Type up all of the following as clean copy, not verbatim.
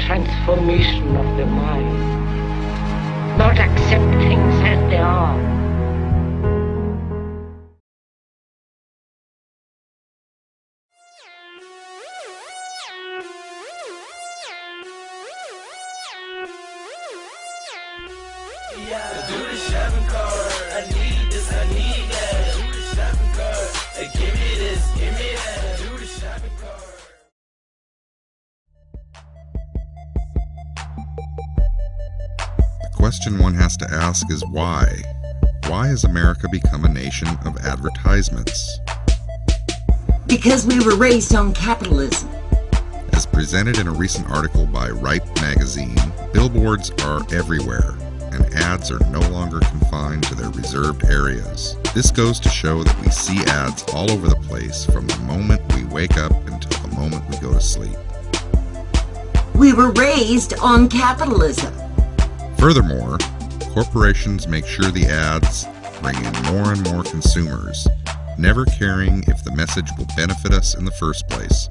transformation of the mind, not accept things as they are. Yeah, do the shopping cart. I need this, I need that. Do the shopping cart. Hey, give me this, give me that. Do the shopping cart. The question one has to ask is why? Why has America become a nation of advertisements? Because we were raised on capitalism. As presented in a recent article by Ripe magazine, billboards are everywhere, and ads are no longer confined to their reserved areas. This goes to show that we see ads all over the place from the moment we wake up until the moment we go to sleep. We were raised on capitalism. Furthermore, corporations make sure the ads bring in more and more consumers, never caring if the message will benefit us in the first place,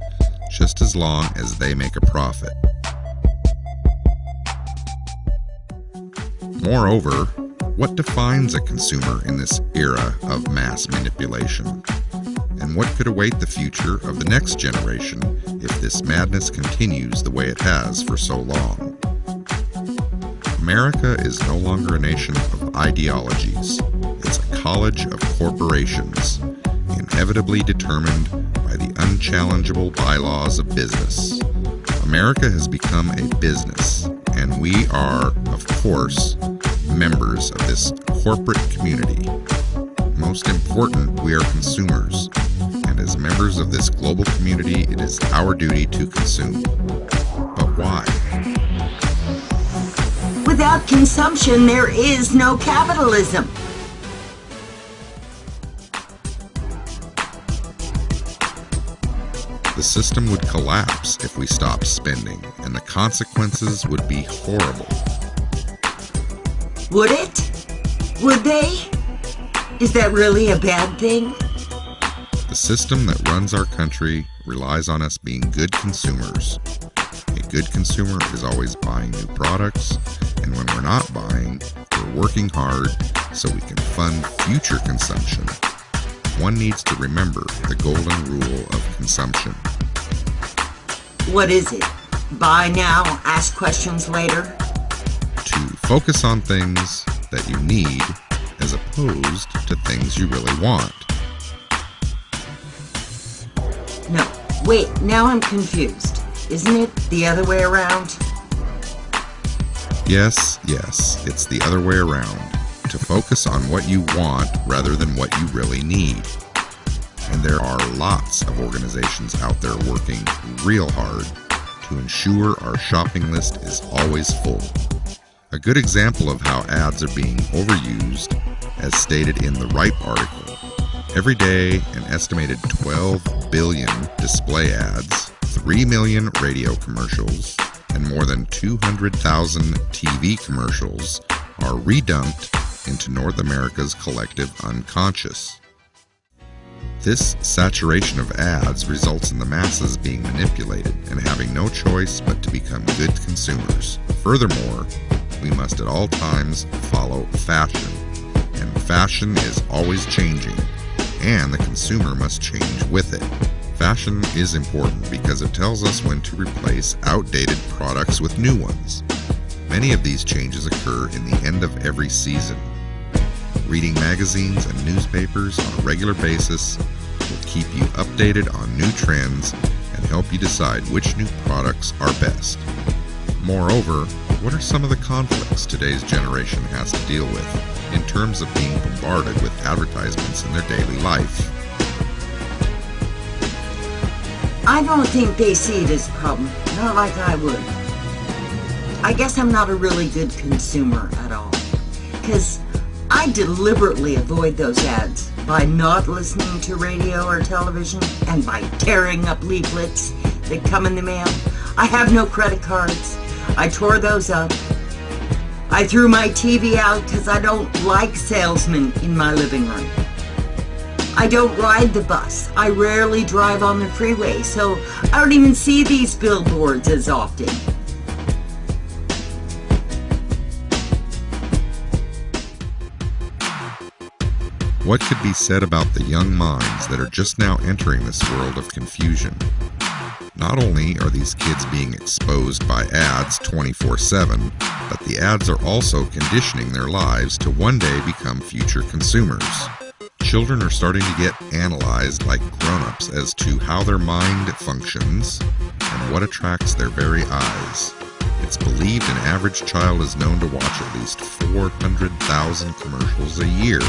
just as long as they make a profit. Moreover, what defines a consumer in this era of mass manipulation? And what could await the future of the next generation if this madness continues the way it has for so long? America is no longer a nation of ideologies. It's a college of corporations, inevitably determined by the unchallengeable bylaws of business. America has become a business, and we are, of course, members of this corporate community. Most important, we are consumers, and as members of this global community, it is our duty to consume. But why? Without consumption, there is no capitalism. The system would collapse if we stopped spending, and the consequences would be horrible. Would it? Would they? Is that really a bad thing? The system that runs our country relies on us being good consumers. A good consumer is always buying new products, and when we're not buying, we're working hard so we can fund future consumption. One needs to remember the golden rule of consumption. What is it? Buy now, ask questions later? To focus on things that you need as opposed to things you really want. No, wait, now I'm confused. Isn't it the other way around? Yes, it's the other way around. To focus on what you want rather than what you really need. And there are lots of organizations out there working real hard to ensure our shopping list is always full. A good example of how ads are being overused, as stated in the Ripe article. Every day, an estimated 12 billion display ads, 3 million radio commercials, and more than 200,000 TV commercials are redumped into North America's collective unconscious. This saturation of ads results in the masses being manipulated and having no choice but to become good consumers. Furthermore, we must at all times follow fashion, and fashion is always changing, and the consumer must change with it. Fashion is important because it tells us when to replace outdated products with new ones. Many of these changes occur in the end of every season. Reading magazines and newspapers on a regular basis will keep you updated on new trends and help you decide which new products are best. Moreover, what are some of the conflicts today's generation has to deal with in terms of being bombarded with advertisements in their daily life? I don't think they see it as a problem, not like I would. I guess I'm not a really good consumer at all, because I deliberately avoid those ads by not listening to radio or television and by tearing up leaflets that come in the mail. I have no credit cards. I tore those up. I threw my TV out because I don't like salesmen in my living room. I don't ride the bus. I rarely drive on the freeway, so I don't even see these billboards as often. What could be said about the young minds that are just now entering this world of confusion? Not only are these kids being exposed by ads 24/7, but the ads are also conditioning their lives to one day become future consumers. Children are starting to get analyzed like grown-ups as to how their mind functions and what attracts their very eyes. It's believed an average child is known to watch at least 400,000 commercials a year.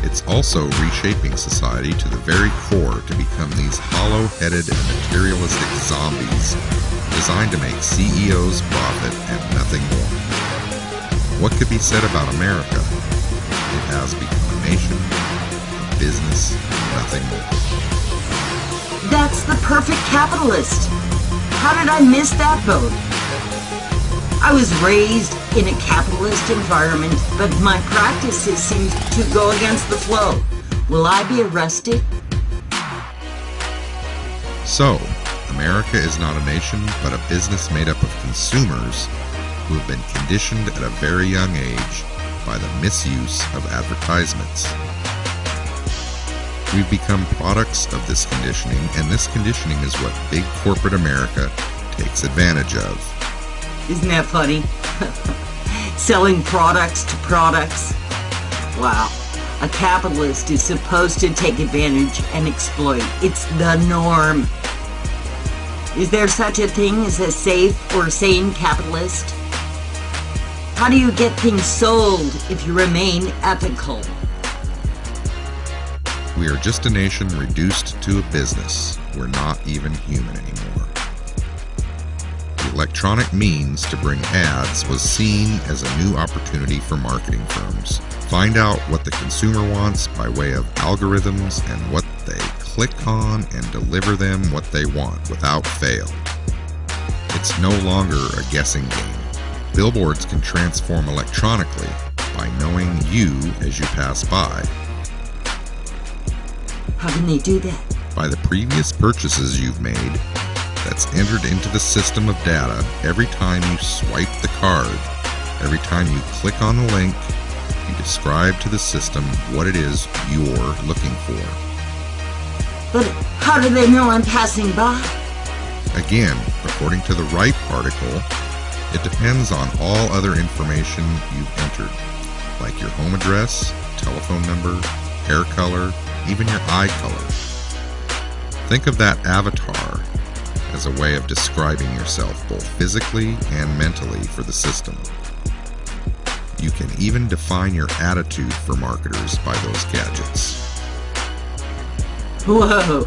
It's also reshaping society to the very core to become these hollow-headed and materialistic zombies designed to make CEOs profit and nothing more. What could be said about America? It has become a nation, a business, nothing more. That's the perfect capitalist. How did I miss that boat? I was raised in a capitalist environment, but my practices seem to go against the flow. Will I be arrested? So, America is not a nation, but a business made up of consumers who have been conditioned at a very young age by the misuse of advertisements. We've become products of this conditioning, and this conditioning is what big corporate America takes advantage of. Isn't that funny? Selling products to products. Wow. A capitalist is supposed to take advantage and exploit. It's the norm. Is there such a thing as a safe or sane capitalist? How do you get things sold if you remain ethical? We are just a nation reduced to a business. We're not even human anymore. The electronic means to bring ads was seen as a new opportunity for marketing firms. Find out what the consumer wants by way of algorithms and what they click on and deliver them what they want without fail. It's no longer a guessing game. Billboards can transform electronically by knowing you as you pass by. How can they do that? By the previous purchases you've made, that's entered into the system of data every time you swipe the card, every time you click on the link, you describe to the system what it is you're looking for. But how do they know I'm passing by? Again, according to the right article, it depends on all other information you've entered, like your home address, telephone number, hair color, even your eye color. Think of that avatar as a way of describing yourself both physically and mentally for the system. You can even define your attitude for marketers by those gadgets. Whoa!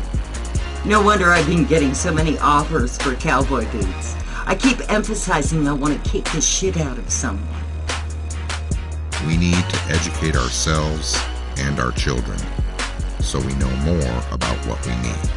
No wonder I've been getting so many offers for cowboy boots. I keep emphasizing I want to kick the shit out of someone. We need to educate ourselves and our children so we know more about what we need.